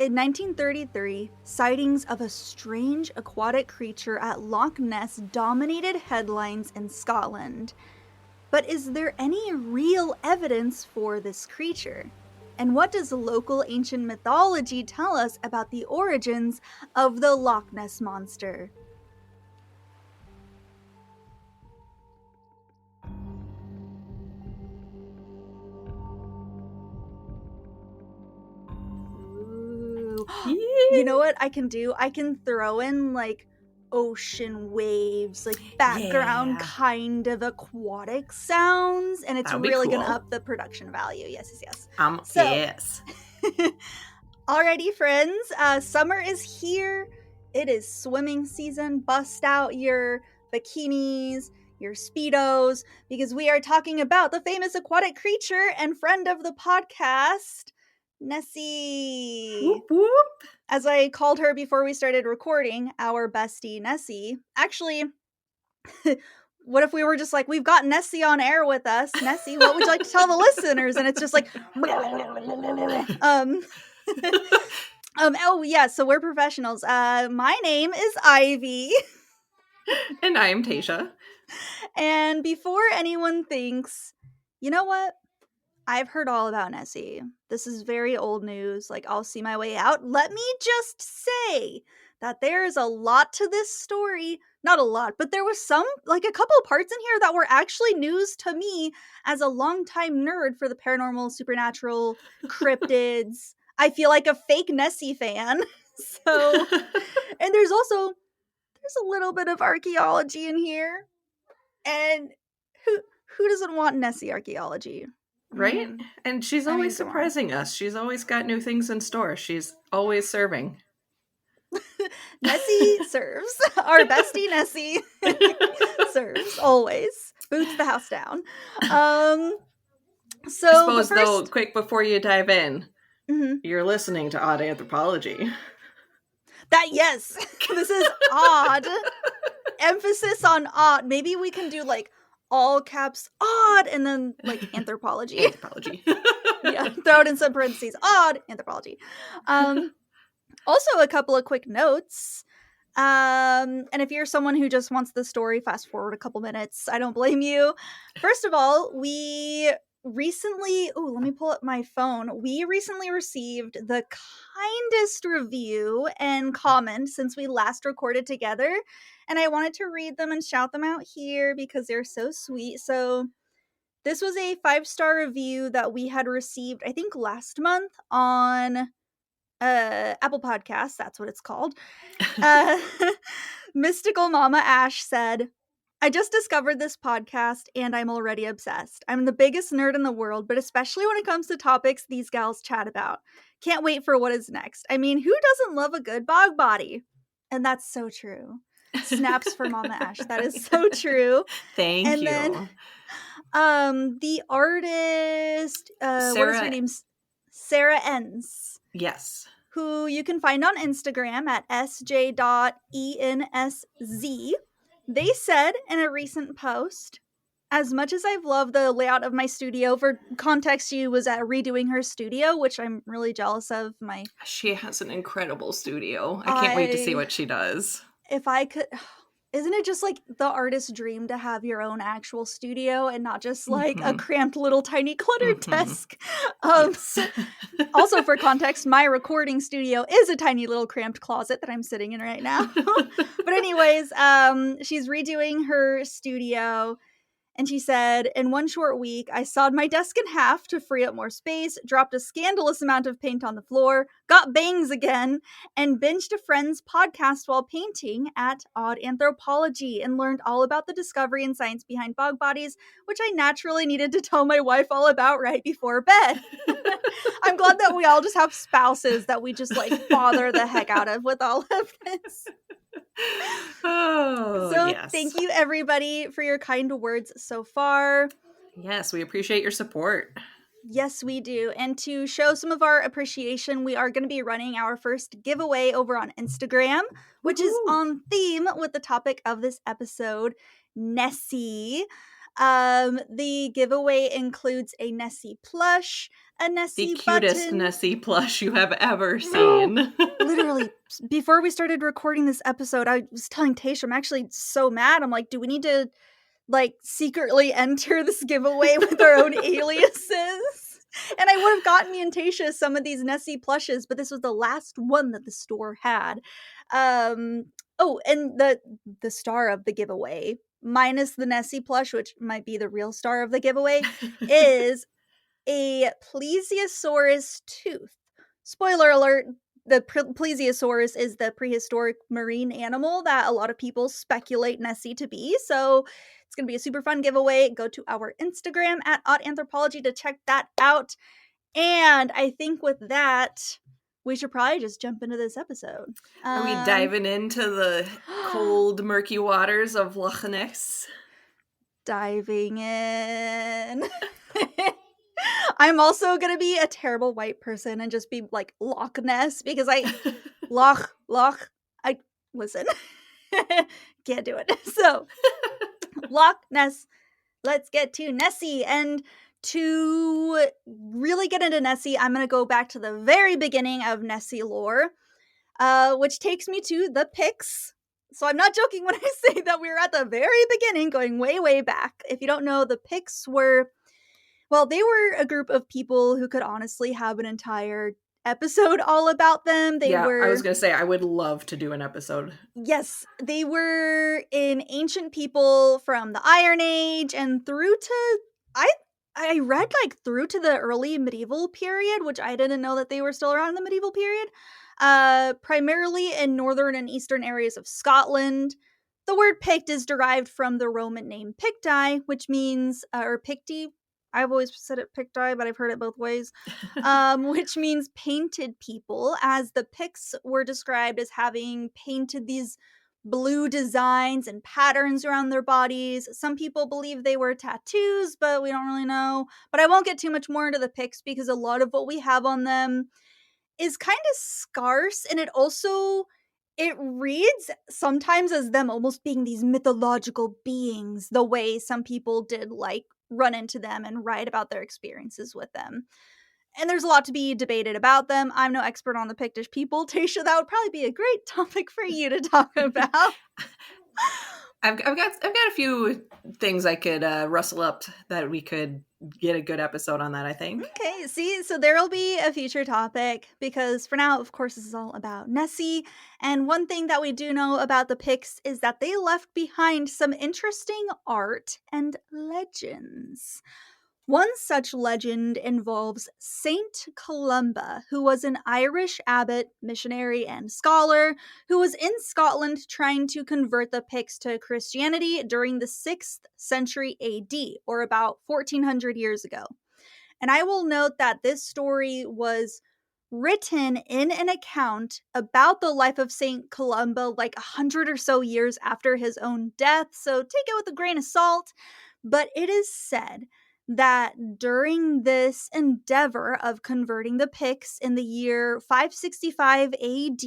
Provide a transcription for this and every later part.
In 1933, sightings of a strange aquatic creature at Loch Ness dominated headlines in Scotland. But is there any real evidence for this creature? And what does local ancient mythology tell us about the origins of the Loch Ness monster? Ooh. You know what I can do? I can throw in like ocean waves, like background kind of aquatic sounds, and it's really gonna up the production value. Yes. Yes. Alrighty, friends. Summer is here. It is swimming season. Bust out your bikinis, your Speedos, because we are talking about the famous aquatic creature and friend of the podcast, Nessie. Whoop, whoop. As I called her before we started recording, our bestie Nessie. Actually, what if we were just like, we've got Nessie on air with us. Nessie, what would you like to tell the listeners? And it's just like, oh yeah, so we're professionals. My name is Ivy. And I'm Tasha. And before anyone thinks, you know what? I've heard all about Nessie. This is very old news. Like, I'll see my way out. Let me just say that there is a lot to this story. Not a lot, but there was a couple parts in here that were actually news to me as a longtime nerd for the paranormal, supernatural, cryptids. I feel like a fake Nessie fan. So, and there's a little bit of archaeology in here. And who doesn't want Nessie archaeology? Right? And she's always surprising us. She's always got new things in store. She's always serving. Nessie serves. Our bestie Nessie serves always. Boots the house down. So I suppose, though, quick before you dive in, you're listening to Odd Anthropology. Yes, this is odd. Emphasis on odd. Maybe we can do like all caps odd and then like anthropology. Yeah, throw it in some parentheses. Odd anthropology. Also, a couple of quick notes. And if you're someone who just wants the story, fast forward a couple minutes. I don't blame you. First of all, we recently, let me pull up my phone. We recently received the kindest review and comment since we last recorded together. And I wanted to read them and shout them out here because they're so sweet. So this was a 5-star review that we had received, I think, last month on Apple Podcasts. That's what it's called. Mystical Mama Ash said, I just discovered this podcast and I'm already obsessed. I'm the biggest nerd in the world, but especially when it comes to topics these gals chat about. Can't wait for what is next. I mean, who doesn't love a good bog body? And that's so true. Snaps for Mama Ash. That is so true. Thank you. And then the artist, what is her name? Sarah Enns. Yes. Who you can find on Instagram at sj.ensz. They said in a recent post, as much as I've loved the layout of my studio, for context, she was redoing her studio, which I'm really jealous of. She has an incredible studio. I can't wait to see what she does. If I could... Isn't it just like the artist's dream to have your own actual studio and not just like a cramped little tiny cluttered desk? Yes. Also, for context, my recording studio is a tiny little cramped closet that I'm sitting in right now. But anyways, she's redoing her studio. And she said, in one short week, I sawed my desk in half to free up more space, dropped a scandalous amount of paint on the floor, got bangs again, and binged a friend's podcast while painting at Odd Anthropology and learned all about the discovery and science behind bog bodies, which I naturally needed to tell my wife all about right before bed. I'm glad that we all just have spouses that we just like bother the heck out of with all of this. Yes. Thank you everybody for your kind words so far. Yes, we appreciate your support. Yes, we do. And to show some of our appreciation, we are going to be running our first giveaway over on Instagram, which is on theme with the topic of this episode, Nessie. The giveaway includes a Nessie plush, a Nessie The cutest button. Nessie plush you have ever seen. Literally, before we started recording this episode, I was telling Tasha, I'm actually so mad. I'm like, do we need to, like, secretly enter this giveaway with our own aliases? And I would have gotten me and Tasha some of these Nessie plushes, but this was the last one that the store had. Oh, and the star of the giveaway, minus the Nessie plush, which might be the real star of the giveaway, is a plesiosaurus tooth. Spoiler alert, the plesiosaurus is the prehistoric marine animal that a lot of people speculate Nessie to be. So it's going to be a super fun giveaway. Go to our Instagram at Odd Anthropology to check that out. And I think with that, we should probably just jump into this episode. Are we diving into the cold, murky waters of Loch Ness? Diving in. I'm also gonna be a terrible white person and just be like Loch Ness because Loch, listen, can't do it. So, Loch Ness, let's get to Nessie. And to really get into Nessie, I'm gonna go back to the very beginning of Nessie lore, which takes me to the Picts. So I'm not joking when I say that we were at the very beginning, going way, way back. If you don't know, the Picts were, well, they were a group of people who could honestly have an entire episode all about them. I was going to say, I would love to do an episode. Yes, they were an ancient people from the Iron Age and through to, I read like through to the early medieval period, which I didn't know that they were still around in the medieval period. Primarily in northern and eastern areas of Scotland. The word Pict is derived from the Roman name Picti, which means, or Picti, I've always said it Picti, but I've heard it both ways, which means painted people, as the Picts were described as having painted these blue designs and patterns around their bodies. Some people believe they were tattoos, but we don't really know. But I won't get too much more into the Picts because a lot of what we have on them is kind of scarce, and it reads sometimes as them almost being these mythological beings, the way some people did like run into them and write about their experiences with them. And there's a lot to be debated about them. I'm no expert on the Pictish people. Tasha, that would probably be a great topic for you to talk about. I've got a few things I could rustle up that we could get a good episode on that, I think. Okay, see, so there'll be a future topic because for now, of course, this is all about Nessie. And one thing that we do know about the Picts is that they left behind some interesting art and legends. One such legend involves Saint Columba, who was an Irish abbot, missionary, and scholar who was in Scotland trying to convert the Picts to Christianity during the 6th century AD, or about 1400 years ago. And I will note that this story was written in an account about the life of Saint Columba like 100 or so years after his own death, so take it with a grain of salt. But it is said that during this endeavor of converting the Picts in the year 565 AD,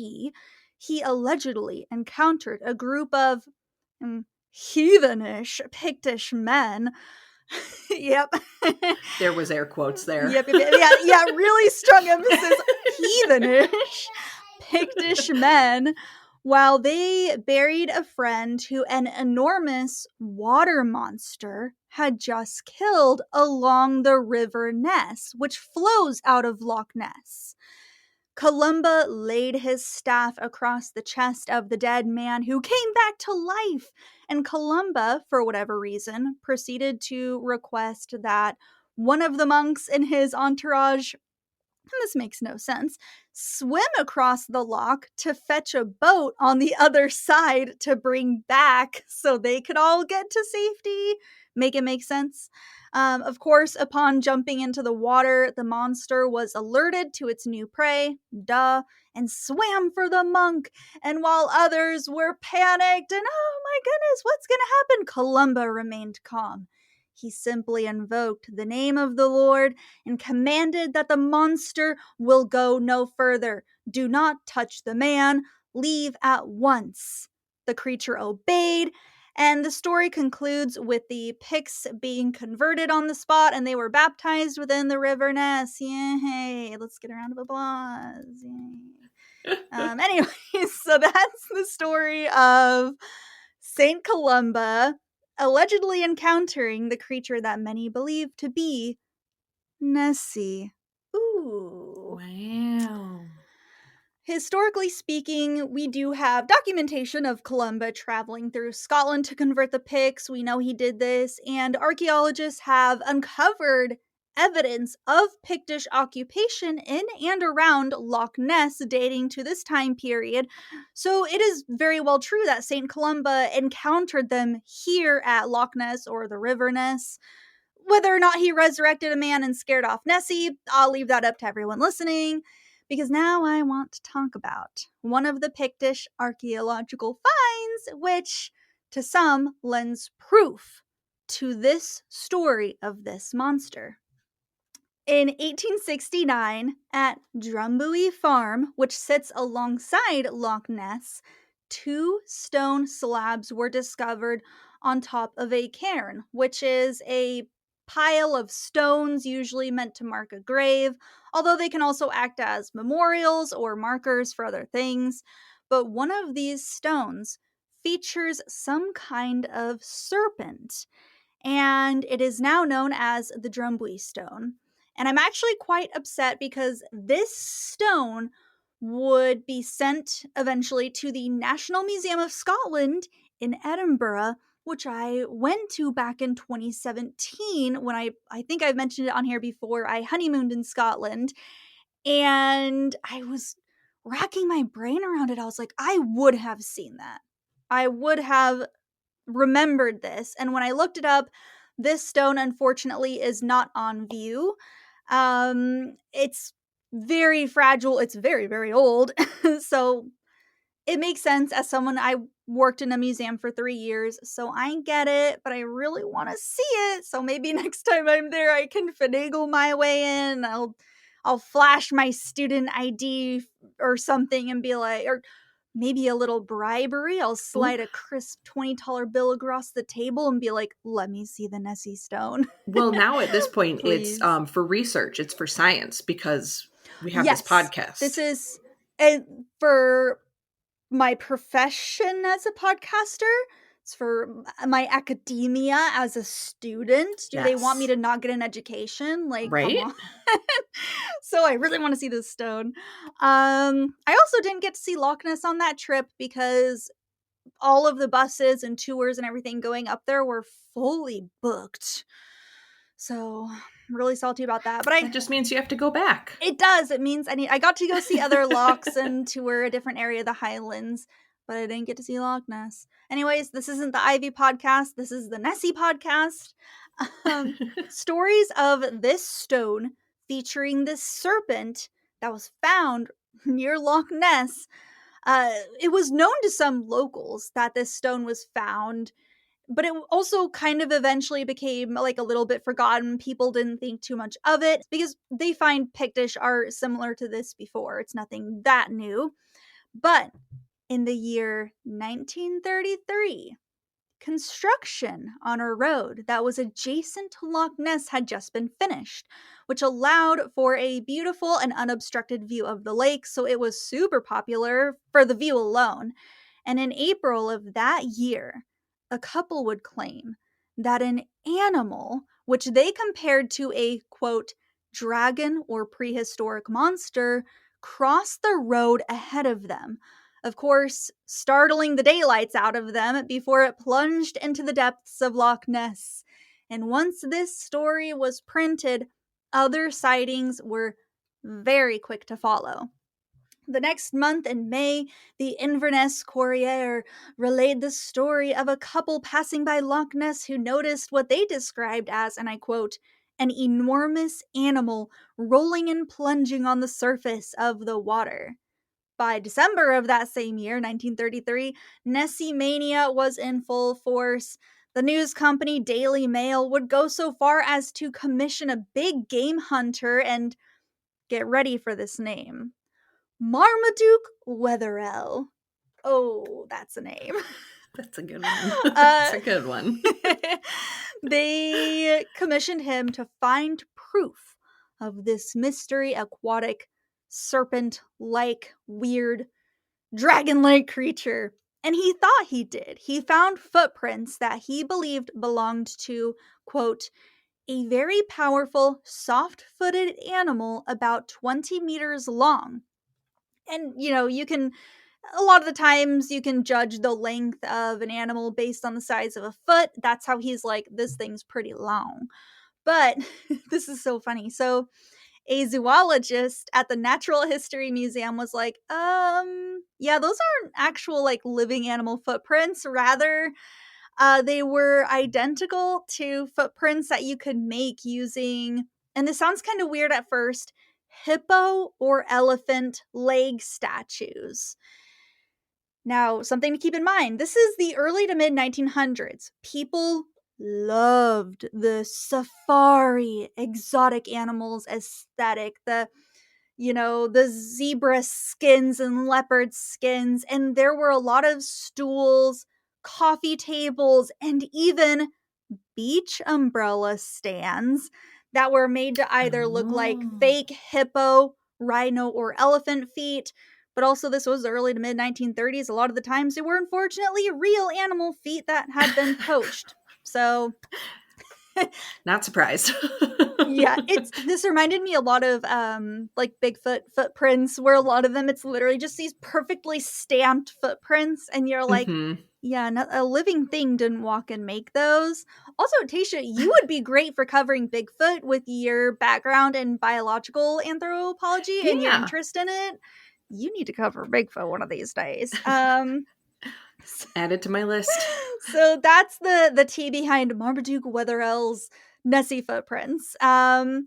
he allegedly encountered a group of heathenish Pictish men. Yep. There was air quotes there. Yep. Yeah, really strong emphasis. Heathenish Pictish men, while they buried a friend who an enormous water monster had just killed along the river Ness, which flows out of Loch Ness. Columba laid his staff across the chest of the dead man who came back to life, and Columba, for whatever reason, proceeded to request that one of the monks in his entourage, and this makes no sense, swim across the loch to fetch a boat on the other side to bring back so they could all get to safety. Make it make sense? Of course, upon jumping into the water, the monster was alerted to its new prey, duh, and swam for the monk. And while others were panicked and, oh my goodness, what's gonna happen? Columba remained calm. He simply invoked the name of the Lord and commanded that the monster will go no further. Do not touch the man. Leave at once. The creature obeyed, And the story concludes with the Picts being converted on the spot, and they were baptized within the River Ness. Yay! Let's get a round of applause. Yay. Anyways, so that's the story of Saint Columba allegedly encountering the creature that many believe to be Nessie. Ooh. Wow. Historically speaking, we do have documentation of Columba traveling through Scotland to convert the Picts. We know he did this, and archaeologists have uncovered evidence of Pictish occupation in and around Loch Ness dating to this time period. So it is very well true that St. Columba encountered them here at Loch Ness or the River Ness. Whether or not he resurrected a man and scared off Nessie, I'll leave that up to everyone listening, because now I want to talk about one of the Pictish archaeological finds, which to some lends proof to this story of this monster. In 1869, at Drumbuie Farm, which sits alongside Loch Ness, 2 stone slabs were discovered on top of a cairn, which is a pile of stones usually meant to mark a grave, although they can also act as memorials or markers for other things. But one of these stones features some kind of serpent, and it is now known as the Drumbuie Stone. And I'm actually quite upset because this stone would be sent eventually to the National Museum of Scotland in Edinburgh, which I went to back in 2017 when I think I've mentioned it on here before. I honeymooned in Scotland, and I was racking my brain around it. I was like, I would have seen that. I would have remembered this. And when I looked it up, this stone unfortunately is not on view. It's very fragile. It's very, very old. So it makes sense. As someone, I worked in a museum for 3 years, so I get it, but I really want to see it. So maybe next time I'm there, I can finagle my way in. I'll flash my student ID or something and be like, or maybe a little bribery. I'll slide a crisp $20 bill across the table and be like, let me see the Nessie stone. Well, now at this point, it's Please. for research. It's for science because we have this Yes, podcast. this is for my profession as a podcaster. It's for my academia as a student. Do they want me Yes. to not get an education? Like, come Right? on. So I really want to see this stone. I also didn't get to see Loch Ness on that trip because all of the buses and tours and everything going up there were fully booked. So I'm really salty about that. But That just means you have to go back. it does. It means I got to go see other lochs and tour a different area of the Highlands, but I didn't get to see Loch Ness. Anyways, this isn't the Ivy podcast. This is the Nessie podcast. Stories of this stone featuring this serpent that was found near Loch Ness. It was known to some locals that this stone was found, but it also kind of eventually became like a little bit forgotten. People didn't think too much of it because they find Pictish art similar to this before. It's nothing that new. But in the year 1933, construction on a road that was adjacent to Loch Ness had just been finished, which allowed for a beautiful and unobstructed view of the lake. So it was super popular for the view alone. And in April of that year, a couple would claim that an animal, which they compared to a quote, dragon or prehistoric monster, crossed the road ahead of them. Of course, startling the daylights out of them before it plunged into the depths of Loch Ness. And once this story was printed, other sightings were very quick to follow. The next month in May, the Inverness Courier relayed the story of a couple passing by Loch Ness who noticed what they described as, and I quote, an enormous animal rolling and plunging on the surface of the water. By December of that same year, 1933, Nessie mania was in full force. The news company Daily Mail would go so far as to commission a big game hunter, and get ready for this name, Marmaduke Wetherell. Oh, that's a name. That's a good one. That's a good one. They commissioned him to find proof of this mystery aquatic serpent-like weird dragon-like creature. And he thought he did. He found footprints that he believed belonged to, quote, a very powerful, soft-footed animal about 20 meters long. And, you can, a lot of the times, you can judge the length of an animal based on the size of a foot. That's how he's like, this thing's pretty long. But this is so funny. So, a zoologist at the Natural History Museum was like, yeah, those aren't actual like living animal footprints. Rather, they were identical to footprints that you could make using, and this sounds kind of weird at first, hippo or elephant leg statues. Now, something to keep in mind, this is the early to mid 1900s. People loved the safari exotic animals aesthetic, the zebra skins and leopard skins, and there were a lot of stools, coffee tables, and even beach umbrella stands that were made to either look like fake hippo, rhino, or elephant feet. But also, this was the early to mid 1930s. A lot of the times, they were unfortunately real animal feet that had been poached. So, not surprised. yeah, this reminded me a lot of like Bigfoot footprints, where a lot of them it's literally just these perfectly stamped footprints, and you're like, yeah, a living thing didn't walk and make those. Also, Tasha, you would be great for covering Bigfoot with your background in biological anthropology and your interest in it. You need to cover Bigfoot one of these days. Add it to my list. So that's the tea behind Marmaduke Wetherell's Nessie footprints. They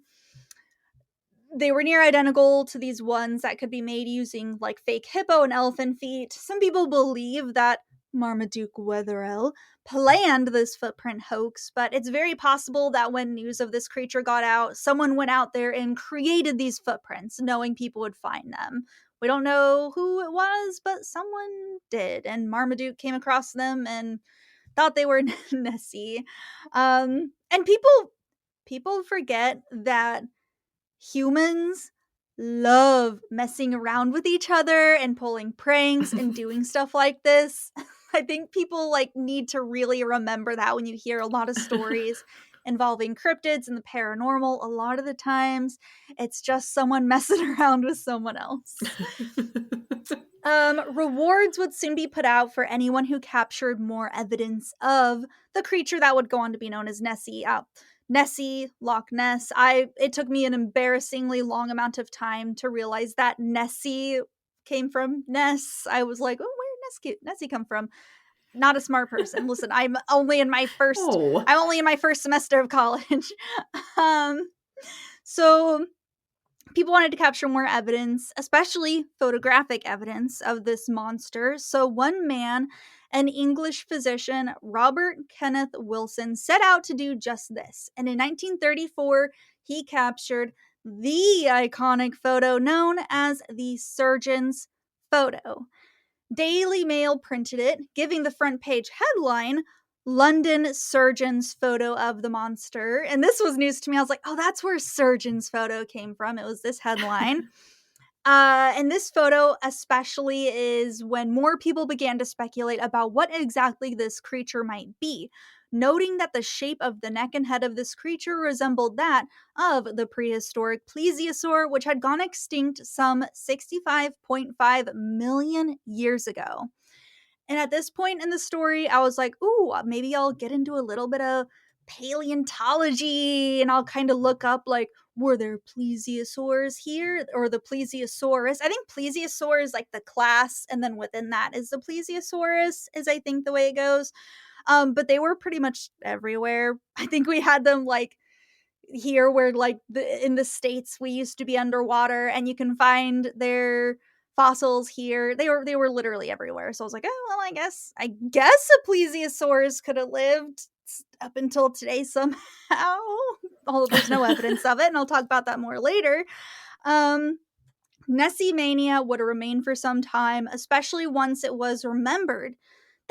were near identical to these ones that could be made using like fake hippo and elephant feet. Some people believe that Marmaduke Wetherell planned this footprint hoax, but it's very possible that when news of this creature got out, someone went out there and created these footprints, knowing people would find them. We don't know who it was, but someone did, and Marmaduke came across them and thought they were Nessie. And people forget that humans love messing around with each other and pulling pranks and doing stuff like this. I think people like need to really remember that when you hear a lot of stories involving cryptids and the paranormal. A lot of the times it's just someone messing around with someone else. Rewards would soon be put out for anyone who captured more evidence of the creature that would go on to be known as Nessie. Nessie, Loch Ness. It took me an embarrassingly long amount of time to realize that Nessie came from Ness. I was like, oh, where did Nessie come from? Not a smart person. Listen, I'm only in my first semester of college. So people wanted to capture more evidence, especially photographic evidence of this monster. So one man, an English physician, Robert Kenneth Wilson, set out to do just this. And in 1934, he captured the iconic photo known as the surgeon's photo. Daily Mail printed it, giving the front page headline, London surgeon's photo of the monster. And this was news to me. I was like, oh, that's where surgeon's photo came from. It was this headline. And this photo especially is when more people began to speculate about what exactly this creature might be, noting that the shape of the neck and head of this creature resembled that of the prehistoric plesiosaur, which had gone extinct some 65.5 million years ago. And at this point in the story, I was like, ooh, maybe I'll get into a little bit of paleontology and I'll kind of look up like, were there plesiosaurs here or the plesiosaurus? I think plesiosaur is like the class, and then within that is the plesiosaurus, is I think the way it goes. But they were pretty much everywhere. I think we had them like here where like in the States we used to be underwater, and you can find their fossils here. They were literally everywhere. So I was like, oh well, I guess a plesiosaurus could have lived up until today somehow. Although there's no evidence of it, and I'll talk about that more later. Nessie mania would remain for some time, especially once it was remembered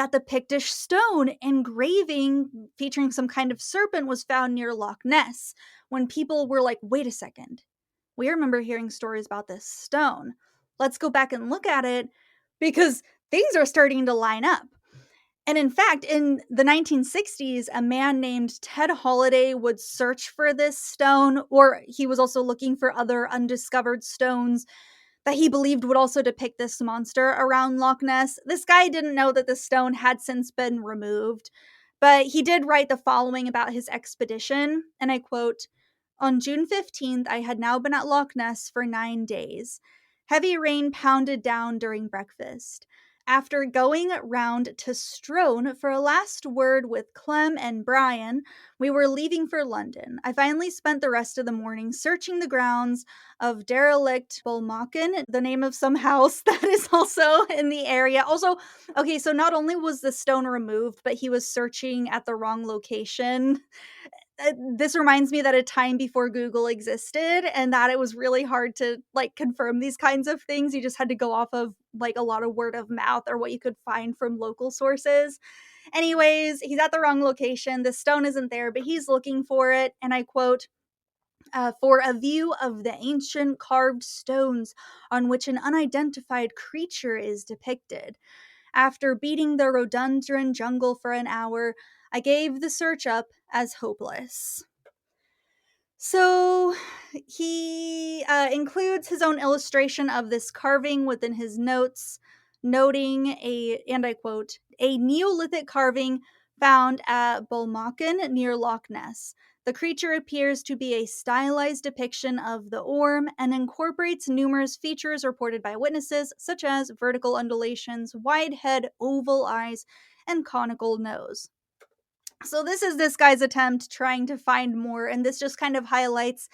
that the Pictish stone engraving featuring some kind of serpent was found near Loch Ness, when people were like, wait a second, we remember hearing stories about this stone. Let's go back and look at it because things are starting to line up. And in fact, in the 1960s, a man named Ted Holliday would search for this stone, or he was also looking for other undiscovered stones that he believed would also depict this monster around Loch Ness. This guy didn't know that the stone had since been removed, but he did write the following about his expedition, and I quote, "On June 15th, I had now been at Loch Ness for 9 days. Heavy rain pounded down during breakfast. After going round to Strone for a last word with Clem and Brian, we were leaving for London. I finally spent the rest of the morning searching the grounds of derelict Bulmachan, the name of some house that is also in the area. Also, okay, so not only was the stone removed, but he was searching at the wrong location. This reminds me that a time before Google existed and that it was really hard to like confirm these kinds of things. You just had to go off of like a lot of word of mouth or what you could find from local sources. Anyways, he's at the wrong location. The stone isn't there, but he's looking for it. And I quote, "For a view of the ancient carved stones on which an unidentified creature is depicted. After beating the rhododendron jungle for an hour, I gave the search up as hopeless." So he includes his own illustration of this carving within his notes, noting and I quote, "a Neolithic carving found at Bulmachan near Loch Ness. The creature appears to be a stylized depiction of the orm and incorporates numerous features reported by witnesses, such as vertical undulations, wide head, oval eyes, and conical nose." So this is this guy's attempt trying to find more, and this just kind of highlights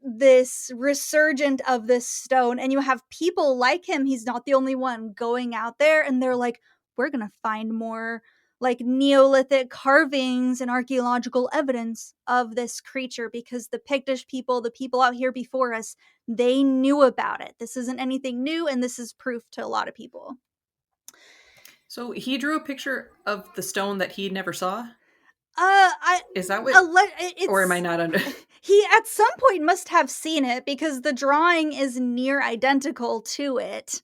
this resurgent of this stone. And you have people like him, he's not the only one, going out there and they're like, we're gonna find more like Neolithic carvings and archaeological evidence of this creature because the Pictish people, the people out here before us, they knew about it. This isn't anything new, and this is proof to a lot of people. So he drew a picture of the stone that he never saw? Is that what? Or am I not under? He at some point must have seen it because the drawing is near identical to it.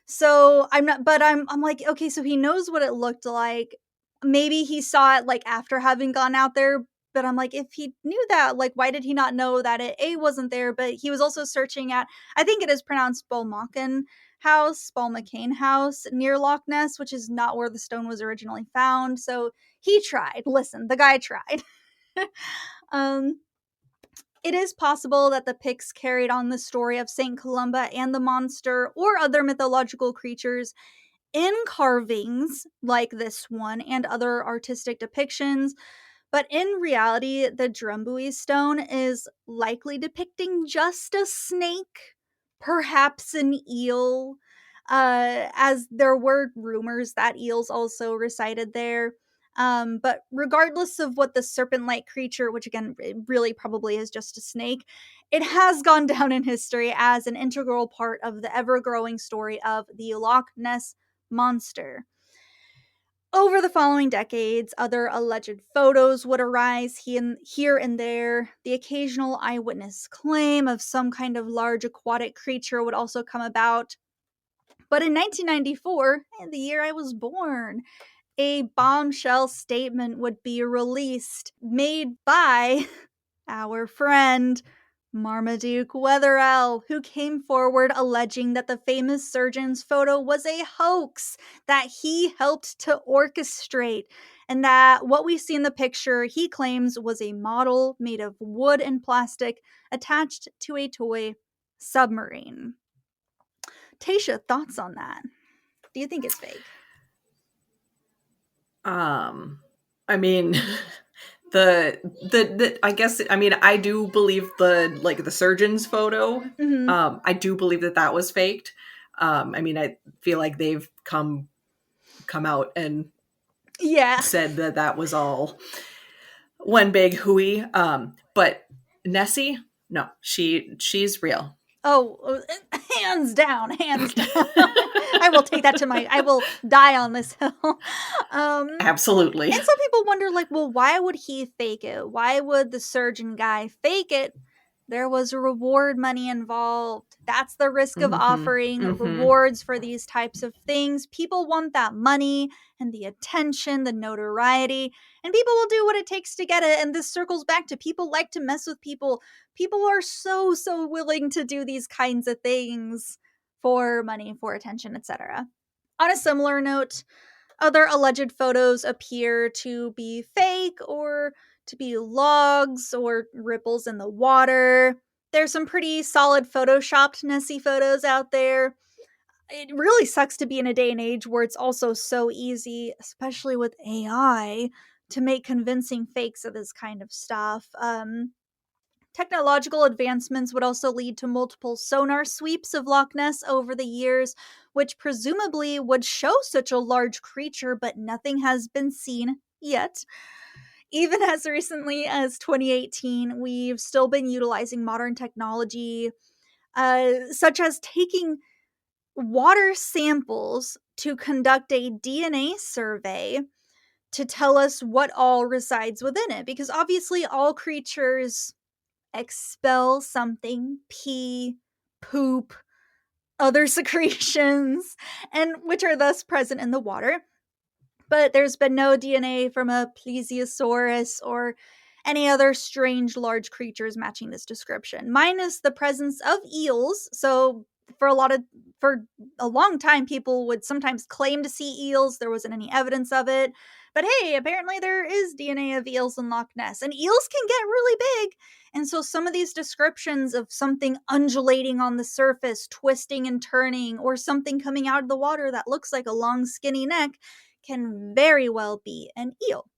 So I'm not, but I'm like, okay, so he knows what it looked like. Maybe he saw it like after having gone out there, but I'm like, if he knew that, like, why did he not know that it A wasn't there? But he was also searching at, I think it is pronounced Balmachan House near Loch Ness, which is not where the stone was originally found. So he tried. Listen, the guy tried. um, it is possible that the Picts carried on the story of St. Columba and the monster or other mythological creatures in carvings like this one and other artistic depictions, but in reality, the Drumbuie stone is likely depicting just a snake, perhaps an eel, as there were rumors that eels also resided there. But regardless of what the serpent like creature, which again, it really probably is just a snake, it has gone down in history as an integral part of the ever growing story of the Loch Ness monster. Over the following decades, other alleged photos would arise here and there. The occasional eyewitness claim of some kind of large aquatic creature would also come about. But in 1994, the year I was born, a bombshell statement would be released, made by our friend Marmaduke Wetherell, who came forward alleging that the famous surgeon's photo was a hoax that he helped to orchestrate, and that what we see in the picture he claims was a model made of wood and plastic attached to a toy submarine. Tasha, thoughts on that? Do you think it's fake? I mean, the I guess, I mean, I do believe the surgeon's photo. Mm-hmm. I do believe that was faked. I mean, I feel like they've come out and said that was all one big hooey. But Nessie, no, she's real. Oh, hands down, hands down. I will take that I will die on this hill. Absolutely. And some people wonder, like, well, why would he fake it? Why would the surgeon guy fake it? There was reward money involved. That's the risk of offering rewards for these types of things. People want that money and the attention, the notoriety, and people will do what it takes to get it. And this circles back to people like to mess with people. People are so willing to do these kinds of things for money, for attention, etc. On a similar note, other alleged photos appear to be fake or to be logs or ripples in the water. There's some pretty solid photoshopped Nessie photos out there. It really sucks to be in a day and age where it's also so easy, especially with AI, to make convincing fakes of this kind of stuff. Technological advancements would also lead to multiple sonar sweeps of Loch Ness over the years, which presumably would show such a large creature, but nothing has been seen yet. Even as recently as 2018, we've still been utilizing modern technology, such as taking water samples to conduct a DNA survey to tell us what all resides within it. Because obviously, all creatures expel something, pee, poop, other secretions, and which are thus present in the water. But there's been no DNA from a plesiosaurus or any other strange large creatures matching this description, minus the presence of eels. So for a long time, people would sometimes claim to see eels. There wasn't any evidence of it. But hey, apparently there is DNA of eels in Loch Ness, and eels can get really big. And so some of these descriptions of something undulating on the surface, twisting and turning, or something coming out of the water that looks like a long, skinny neck can very well be an eel.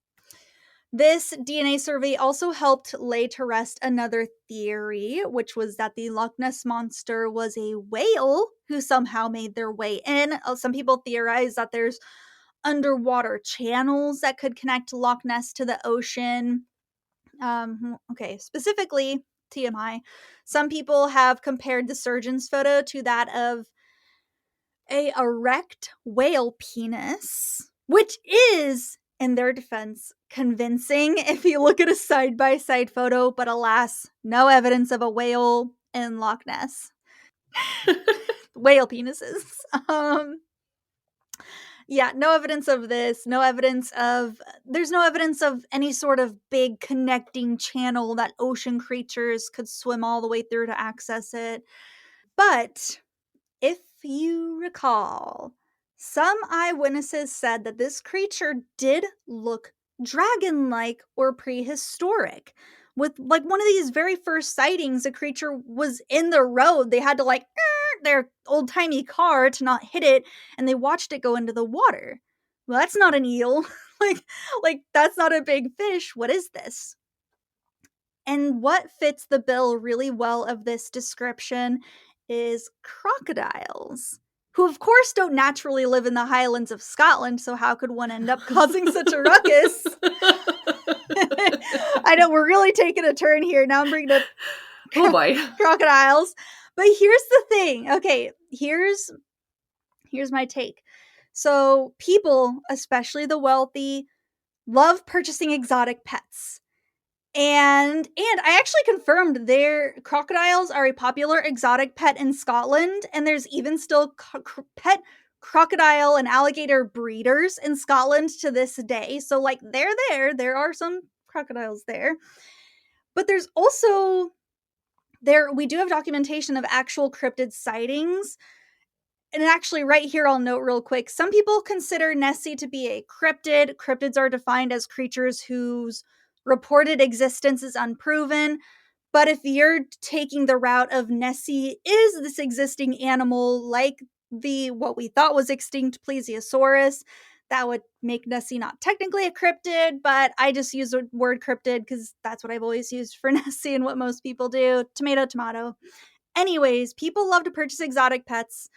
This DNA survey also helped lay to rest another theory, which was that the Loch Ness monster was a whale who somehow made their way in. Some people theorize that there's underwater channels that could connect Loch Ness to the ocean. Okay, specifically, TMI, some people have compared the surgeon's photo to that of a erect whale penis, which is, in their defense, convincing if you look at a side-by-side photo, but alas, no evidence of a whale in Loch Ness. Whale penises. Yeah, no evidence of this, there's no evidence of any sort of big connecting channel that ocean creatures could swim all the way through to access it. But if you recall, some eyewitnesses said that this creature did look dragon-like or prehistoric. With like one of these very first sightings, a creature was in the road. They had to like their old-timey car to not hit it, and they watched it go into the water. Well, that's not an eel. like that's not a big fish. What is this? And what fits the bill really well of this description is crocodiles, who of course don't naturally live in the Highlands of Scotland, so how could one end up causing such a ruckus? I know, we're really taking a turn here. Now I'm bringing up oh boy. crocodiles. But here's the thing. Okay, here's my take. So people, especially the wealthy, love purchasing exotic pets. And I actually confirmed their crocodiles are a popular exotic pet in Scotland, and there's even still pet crocodile and alligator breeders in Scotland to this day. So like they're there are some crocodiles there. But there's also we do have documentation of actual cryptid sightings. And actually, right here, I'll note real quick, some people consider Nessie to be a cryptid. Cryptids are defined as creatures whose reported existence is unproven. But if you're taking the route of Nessie is this existing animal like what we thought was extinct plesiosaurus, that would make Nessie not technically a cryptid, but I just use the word cryptid because that's what I've always used for Nessie and what most people do. Tomato, tomato. Anyways, people love to purchase exotic pets.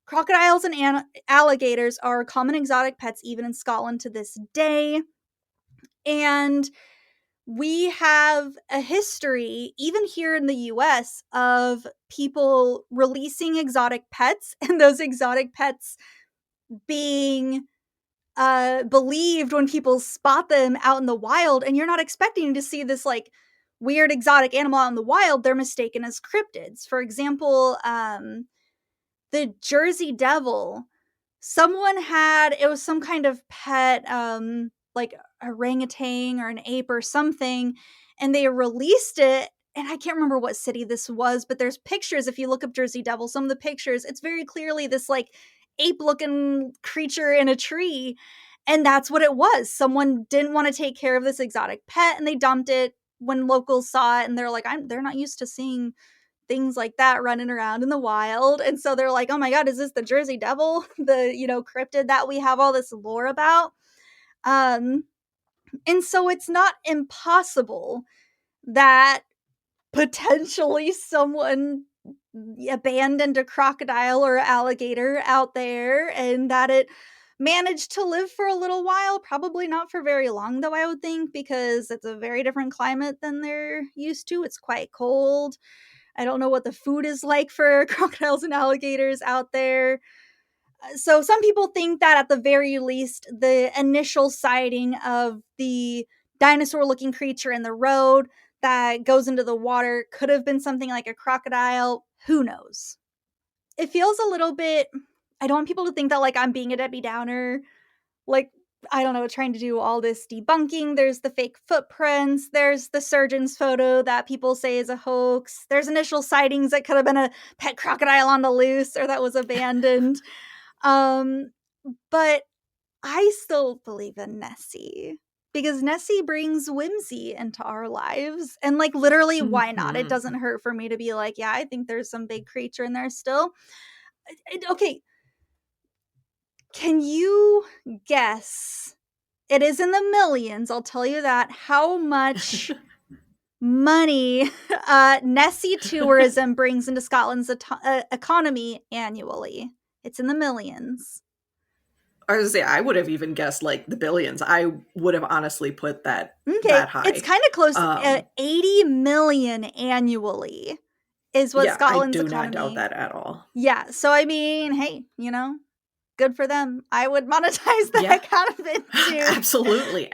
Crocodiles and alligators are common exotic pets even in Scotland to this day. And we have a history, even here in the US, of people releasing exotic pets and those exotic pets being believed when people spot them out in the wild, and you're not expecting to see this like weird exotic animal out in the wild. They're mistaken as cryptids. For example, the Jersey Devil. Someone had, it was some kind of pet, like orangutan or an ape or something, and they released it. And I can't remember what city this was, but there's pictures. If you look up Jersey Devil, some of the pictures, it's very clearly this like ape looking creature in a tree. And that's what it was. Someone didn't want to take care of this exotic pet and they dumped it when locals saw it. And they're like, they're not used to seeing things like that running around in the wild. And so they're like, oh my God, is this the Jersey Devil? The, cryptid that we have all this lore about? And so it's not impossible that potentially someone abandoned a crocodile or alligator out there and that it managed to live for a little while. Probably not for very long, though, I would think, because it's a very different climate than they're used to. It's quite cold. I don't know what the food is like for crocodiles and alligators out there. So some people think that at the very least, the initial sighting of the dinosaur-looking creature in the road that goes into the water could have been something like a crocodile. Who knows? It feels a little bit, I don't want people to think that like I'm being a Debbie Downer, like, I don't know, trying to do all this debunking. There's the fake footprints. There's the surgeon's photo that people say is a hoax. There's initial sightings that could have been a pet crocodile on the loose or that was abandoned. But I still believe in Nessie because Nessie brings whimsy into our lives. And like literally, why not? It doesn't hurt for me to be like, yeah, I think there's some big creature in there still. Okay. Can you guess? It is in the millions, I'll tell you that. How much money Nessie tourism brings into Scotland's economy annually? It's in the millions. I was gonna say, I would have even guessed like the billions. I would have honestly put that that high. It's kind of close. 80 million annually is what Scotland's economy. I do not doubt that at all. Yeah. So I mean, hey, good for them. I would monetize the heck out of it too. Absolutely.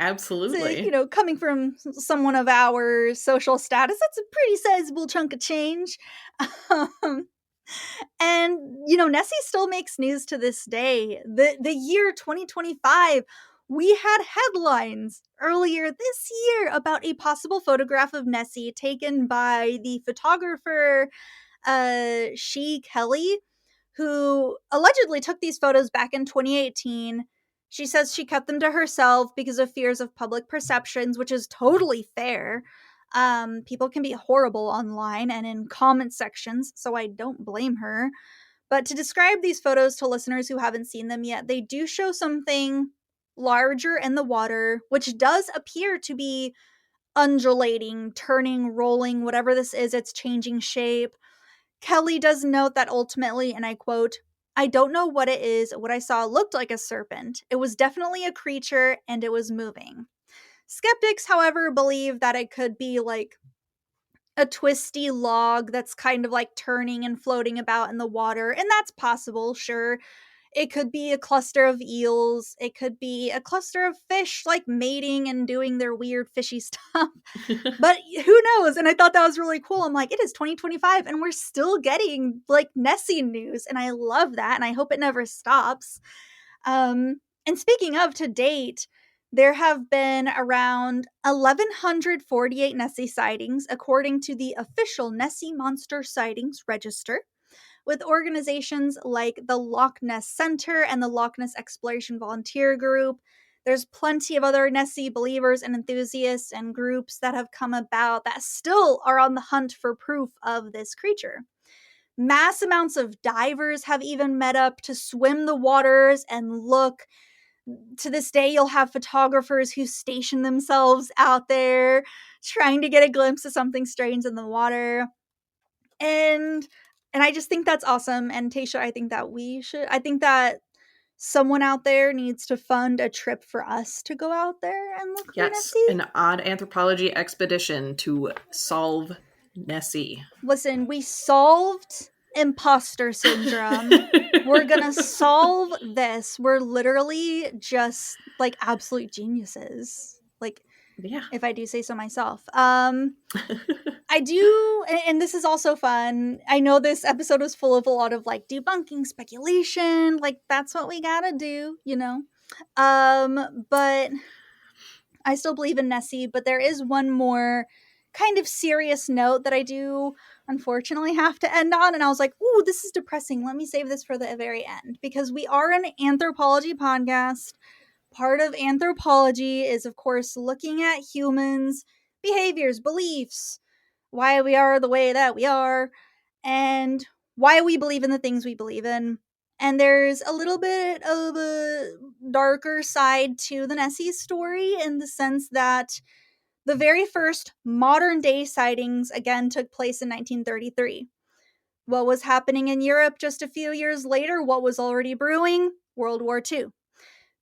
So, coming from someone of our social status, that's a pretty sizable chunk of change. And, Nessie still makes news to this day. The year 2025, we had headlines earlier this year about a possible photograph of Nessie taken by the photographer She Kelly, who allegedly took these photos back in 2018. She says she kept them to herself because of fears of public perceptions, which is totally fair. People can be horrible online and in comment sections, so I don't blame her. But to describe these photos to listeners who haven't seen them yet, they do show something larger in the water, which does appear to be undulating, turning, rolling, whatever this is, it's changing shape. Kelly does note that ultimately, and I quote, "I don't know what it is. What I saw looked like a serpent. It was definitely a creature and it was moving." Skeptics, however, believe that it could be like a twisty log that's kind of like turning and floating about in the water, and that's possible, sure. It could be a cluster of eels. It could be a cluster of fish like mating and doing their weird fishy stuff. But who knows? And I thought that was really cool. I'm like, it is 2025 and we're still getting like Nessie news. And I love that. And I hope it never stops. And speaking of to date, there have been around 1,148 Nessie sightings, according to the official Nessie Monster Sightings Register, with organizations like the Loch Ness Center and the Loch Ness Exploration Volunteer Group. There's plenty of other Nessie believers and enthusiasts and groups that have come about that still are on the hunt for proof of this creature. Mass amounts of divers have even met up to swim the waters and look. To this day, you'll have photographers who station themselves out there trying to get a glimpse of something strange in the water. And I just think that's awesome. And Tasha, I think that someone out there needs to fund a trip for us to go out there and look for Nessie. An odd anthropology expedition to solve Nessie. Listen, we solved imposter syndrome. We're gonna solve this. We're literally just like absolute geniuses. Like, yeah, if I do say so myself. I do, and this is also fun. I know this episode was full of a lot of like debunking speculation. Like, that's what we gotta do, you know? But I still believe in Nessie, but there is one more kind of serious note that I do unfortunately have to end on. And I was like, ooh, this is depressing. Let me save this for the very end, because we are an anthropology podcast. Part of anthropology is, of course, looking at humans' behaviors, beliefs, why we are the way that we are, and why we believe in the things we believe in. And there's a little bit of a darker side to the Nessie story, in the sense that the very first modern day sightings again took place in 1933. What was happening in Europe just a few years later? What was already brewing? World War II.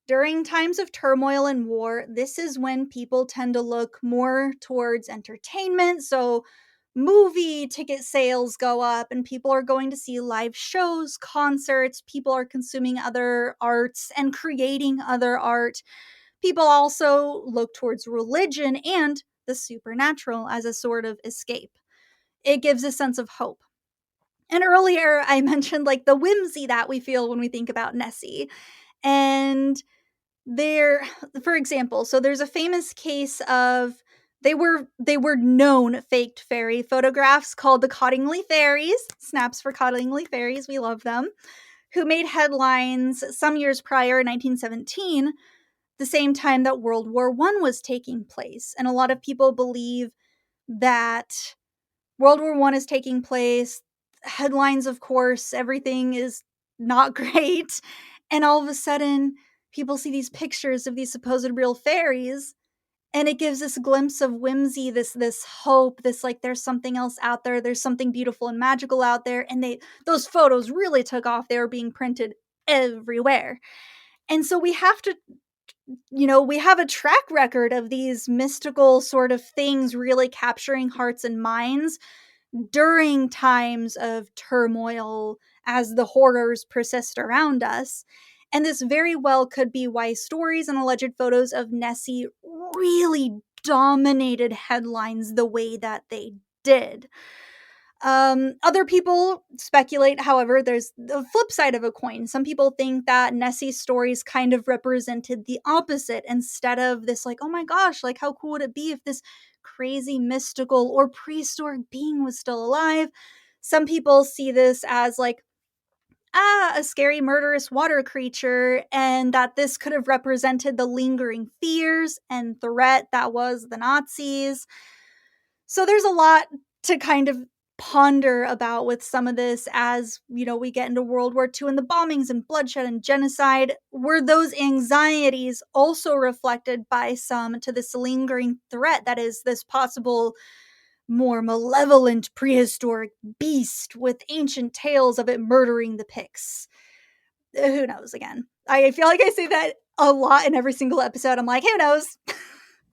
During times of turmoil and war, this is when people tend to look more towards entertainment. So movie ticket sales go up and people are going to see live shows, concerts, people are consuming other arts and creating other art. People also look towards religion and the supernatural as a sort of escape. It gives a sense of hope. And earlier I mentioned like the whimsy that we feel when we think about Nessie. And there, for example, so there's a famous case of they were known faked fairy photographs called the Cottingley Fairies, snaps for Cottingley Fairies, we love them, who made headlines some years prior in 1917, the same time that World War I was taking place. And a lot of people believe that World War I is taking place. Headlines, of course, everything is not great. And all of a sudden, people see these pictures of these supposed real fairies, and it gives this glimpse of whimsy, this hope, this like there's something else out there, there's something beautiful and magical out there. And those photos really took off. They were being printed everywhere. And so we have to, we have a track record of these mystical sort of things really capturing hearts and minds during times of turmoil as the horrors persist around us. And this very well could be why stories and alleged photos of Nessie really dominated headlines the way that they did. Other people speculate, however, there's the flip side of a coin. Some people think that Nessie's stories kind of represented the opposite. Instead of this, like, oh my gosh, like, how cool would it be if this crazy mystical or prehistoric being was still alive? Some people see this as like, a scary murderous water creature, and that this could have represented the lingering fears and threat that was the Nazis. So there's a lot to kind of ponder about with some of this as, we get into World War II and the bombings and bloodshed and genocide. Were those anxieties also reflected by some to this lingering threat that is this possible more malevolent prehistoric beast with ancient tales of it murdering the Picts? Who knows again? I feel like I say that a lot in every single episode. I'm like, who knows?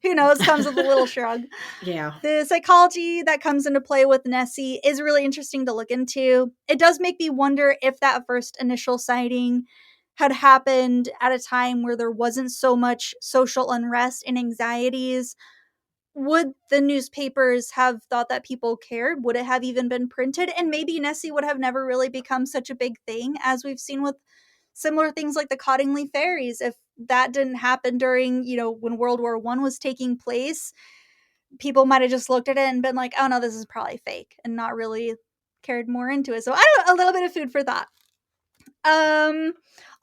Who knows comes with a little shrug. Yeah. The psychology that comes into play with Nessie is really interesting to look into. It does make me wonder if that first initial sighting had happened at a time where there wasn't so much social unrest and anxieties. Would the newspapers have thought that people cared? Would it have even been printed? And maybe Nessie would have never really become such a big thing, as we've seen with similar things like the Cottingley Fairies. If that didn't happen during, when World War I was taking place, people might have just looked at it and been like, oh no, this is probably fake, and not really cared more into it. So I don't know, a little bit of food for thought.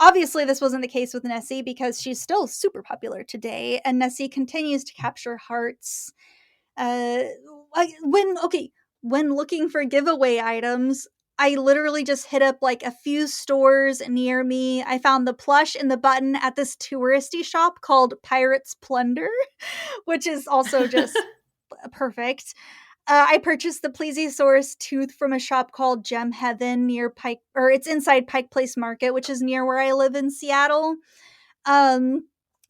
Obviously this wasn't the case with Nessie, because she's still super popular today, and Nessie continues to capture hearts. When looking for giveaway items, I literally just hit up like a few stores near me. I found the plush and the button at this touristy shop called Pirates Plunder, which is also just perfect. I purchased the plesiosaurus tooth from a shop called Gem Heaven near Pike, or it's inside Pike Place Market, which is near where I live in Seattle. And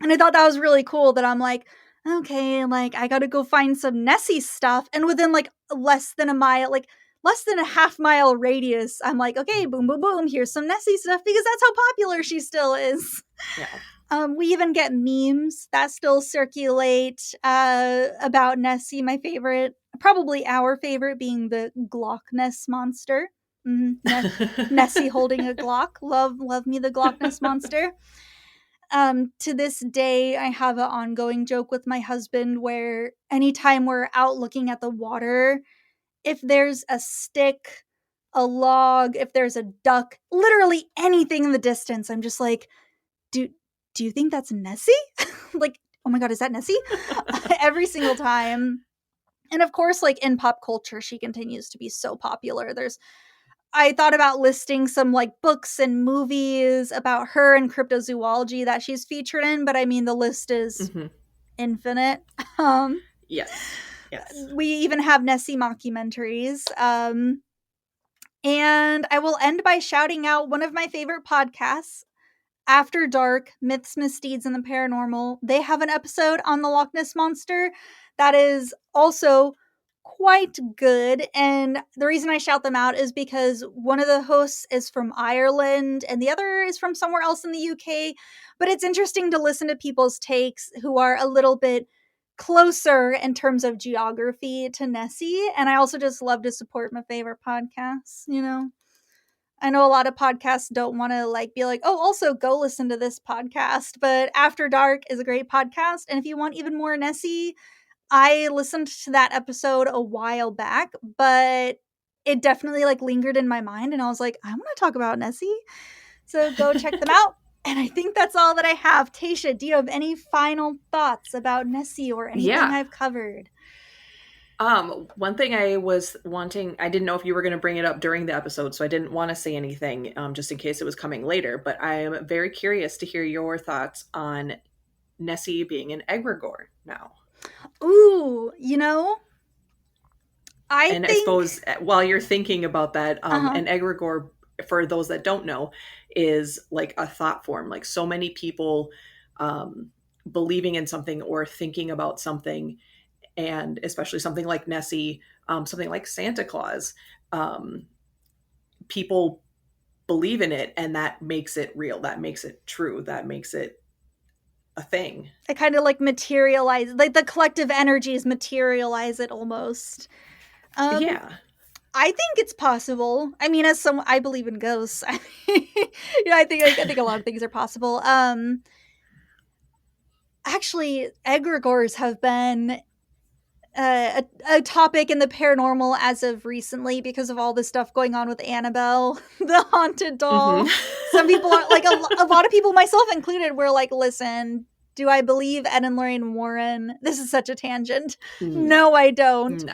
I thought that was really cool that I'm like, okay, like I gotta go find some Nessie stuff. And within like less than a half-mile radius, I'm like, okay, boom, boom, boom, here's some Nessie stuff because that's how popular she still is. Yeah. We even get memes that still circulate about Nessie. My favorite, probably our favorite, being the Glock Ness monster. Nessie holding a Glock. Love me the Glock Ness monster. To this day, I have an ongoing joke with my husband where anytime we're out looking at the water, if there's a stick, a log, if there's a duck, literally anything in the distance, I'm just like, do you think that's Nessie? Like, oh my god, is that Nessie? Every single time. And of course, like in pop culture, she continues to be so popular. I thought about listing some like books and movies about her and cryptozoology that she's featured in, but I mean the list is infinite. Yes. We even have Nessie mockumentaries. And I will end by shouting out one of my favorite podcasts, After Dark, Myths, Misdeeds, and the Paranormal. They have an episode on the Loch Ness Monster that is also quite good. And the reason I shout them out is because one of the hosts is from Ireland and the other is from somewhere else in the UK. But it's interesting to listen to people's takes who are a little bit closer in terms of geography to Nessie. And I also just love to support my favorite podcasts, you know? I know a lot of podcasts don't want to like be like, oh, also go listen to this podcast. But After Dark is a great podcast. And if you want even more Nessie, I listened to that episode a while back, but it definitely like lingered in my mind. And I was like, I want to talk about Nessie. So go check them out. And I think that's all that I have. Tasha, do you have any final thoughts about Nessie or anything I've covered? One thing I was wanting, I didn't know if you were going to bring it up during the episode, so I didn't want to say anything just in case it was coming later, but I am very curious to hear your thoughts on Nessie being an egregore now. Ooh, you know, I suppose while you're thinking about that, an egregore, for those that don't know, is like a thought form. Like so many people believing in something or thinking about something, and especially something like Nessie, something like Santa Claus, people believe in it, and that makes it real. That makes it true. That makes it a thing. It kind of like materialize, like the collective energies materialize it almost. Yeah. I think it's possible. I mean, I believe in ghosts. I think a lot of things are possible. Actually, egregores have been a topic in the paranormal as of recently because of all the stuff going on with Annabelle, the haunted doll. Some people are like, a lot of people, myself included, were like, listen, do I believe Ed and Lorraine Warren? This is such a tangent. No, I don't. No.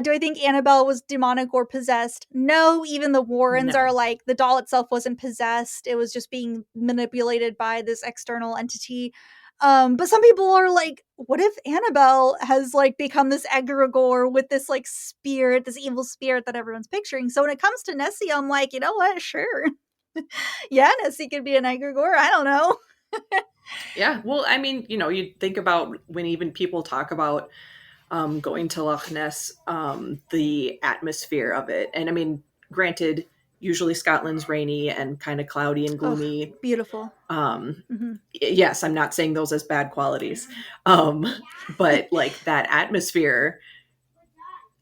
Do I think Annabelle was demonic or possessed? No, even the Warrens are like, the doll itself wasn't possessed. It was just being manipulated by this external entity. But some people are like, what if Annabelle has like become this egregore with this like spirit, this evil spirit that everyone's picturing? So when it comes to Nessie, I'm like, you know what? Sure. Yeah, Nessie could be an egregore. I don't know. Yeah. Well, I mean, you know, you think about when even people talk about going to Loch Ness, the atmosphere of it. And I mean, granted, usually Scotland's rainy and kind of cloudy and gloomy. Oh, beautiful. Yes, I'm not saying those as bad qualities. But like that atmosphere,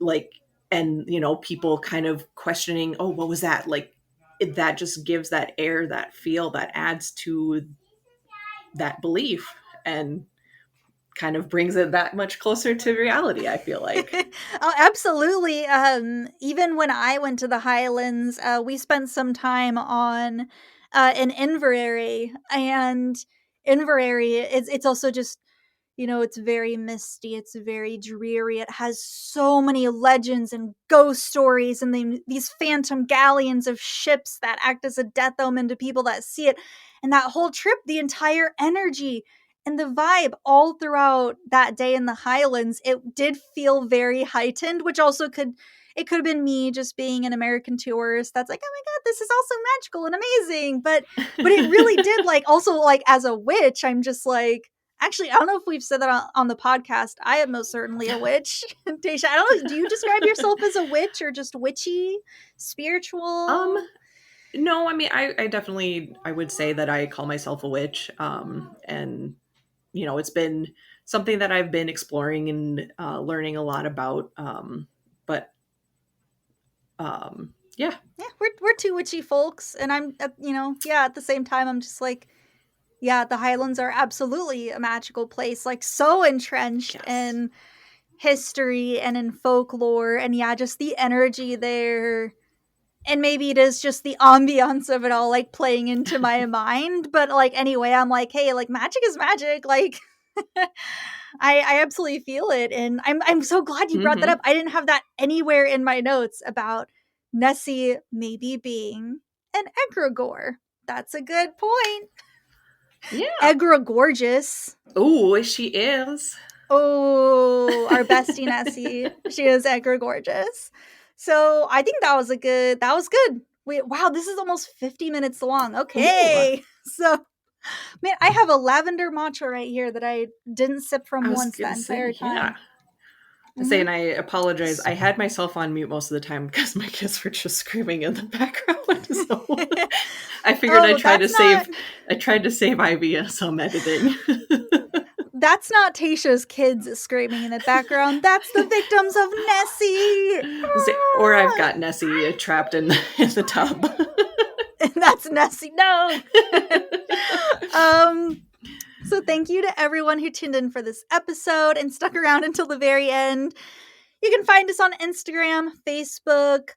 like, and you know, people kind of questioning, oh, what was that? Like that just gives that air, that feel, that adds to that belief. And kind of brings it that much closer to reality, I feel like. Oh, absolutely. Even when I went to the Highlands, we spent some time on in Inverary, and Inverary, it's also just, you know, it's very misty, it's very dreary. It has so many legends and ghost stories, and these phantom galleons of ships that act as a death omen to people that see it. And that whole trip, the entire energy And the vibe all throughout that day in the Highlands, it did feel very heightened, which also could have been me just being an American tourist that's like, oh my god, this is also magical and amazing. But it really did, like, also, like, as a witch, I'm just like, actually, I don't know if we've said that on the podcast. I am most certainly a witch. Tasha, I don't know, do you describe yourself as a witch or just witchy, spiritual? No, I mean, I definitely, I would say that I call myself a witch. And, you know, it's been something that I've been exploring and learning a lot about. But yeah. Yeah, we're two witchy folks. And I'm, you know, yeah, at the same time, I'm just like, yeah, the Highlands are absolutely a magical place, like so entrenched in history and in folklore. And yeah, just the energy there. And maybe it is just the ambiance of it all, like, playing into my mind. But, like, anyway, I'm like, hey, like, magic is magic. Like, I absolutely feel it. And I'm so glad you brought that up. I didn't have that anywhere in my notes about Nessie maybe being an egregore. That's a good point. Yeah. Egregorgeous. Oh, she is. Oh, our bestie Nessie. She is egregorgeous. So I think that was good. Wow, this is almost 50 minutes long. Okay. Ooh. So, man, I have a lavender matcha right here that I didn't sip from once the entire time. Yeah. And I apologize. I had myself on mute most of the time because my kids were just screaming in the background. So I figured I tried to save Ivy some editing. That's not Tasha's kids screaming in the background. That's the victims of Nessie. Or I've got Nessie trapped in the tub. That's Nessie. No. So thank you to everyone who tuned in for this episode and stuck around until the very end. You can find us on Instagram, Facebook,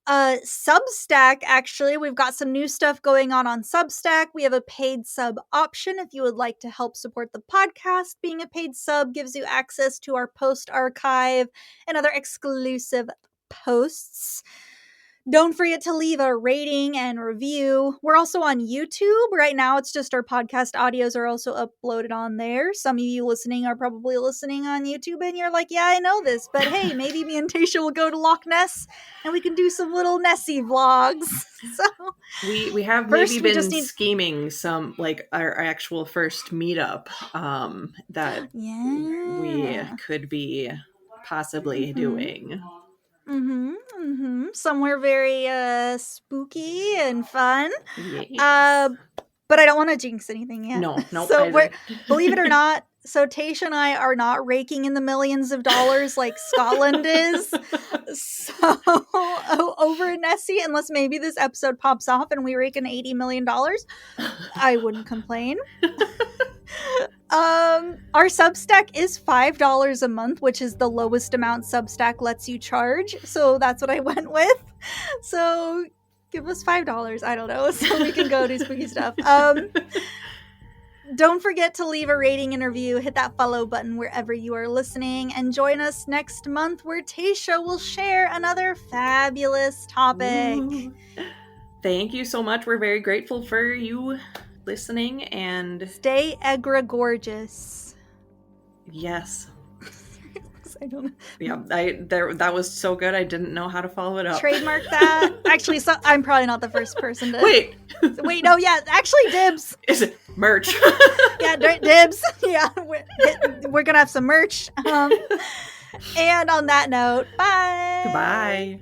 Substack. Actually, we've got some new stuff going on Substack. We have a paid sub option if you would like to help support the podcast. Being a paid sub gives you access to our post archive and other exclusive posts. Don't forget to leave a rating and review. We're also on YouTube. Right now, it's just our podcast audios are also uploaded on there. Some of you listening are probably listening on YouTube and you're like, yeah, I know this. But hey, maybe me and Tasha will go to Loch Ness and we can do some little Nessie vlogs. So we have maybe been scheming some, like, our actual first meetup that we could be possibly doing. Somewhere very spooky and fun. Yes. But I don't want to jinx anything yet. No. So believe it or not, so Tasha and I are not raking in the millions of dollars like Scotland is. So over in Nessie, unless maybe this episode pops off and we rake in $80 million, I wouldn't complain. Our Substack is $5 a month, which is the lowest amount Substack lets you charge. So that's what I went with. So give us $5. I don't know. So we can go do spooky stuff. Don't forget to leave a rating and review. Hit that follow button wherever you are listening. And join us next month where Tasha will share another fabulous topic. Ooh. Thank you so much. We're very grateful for you listening, and stay egregorgeous. Yes. I don't know. Yeah, that was so good. I didn't know how to follow it up. Trademark that. Actually, I'm probably not the first person to. Wait. No, yeah. Actually, dibs. Is it merch? Yeah, dibs. Yeah, we're gonna have some merch. And on that note, bye. Goodbye.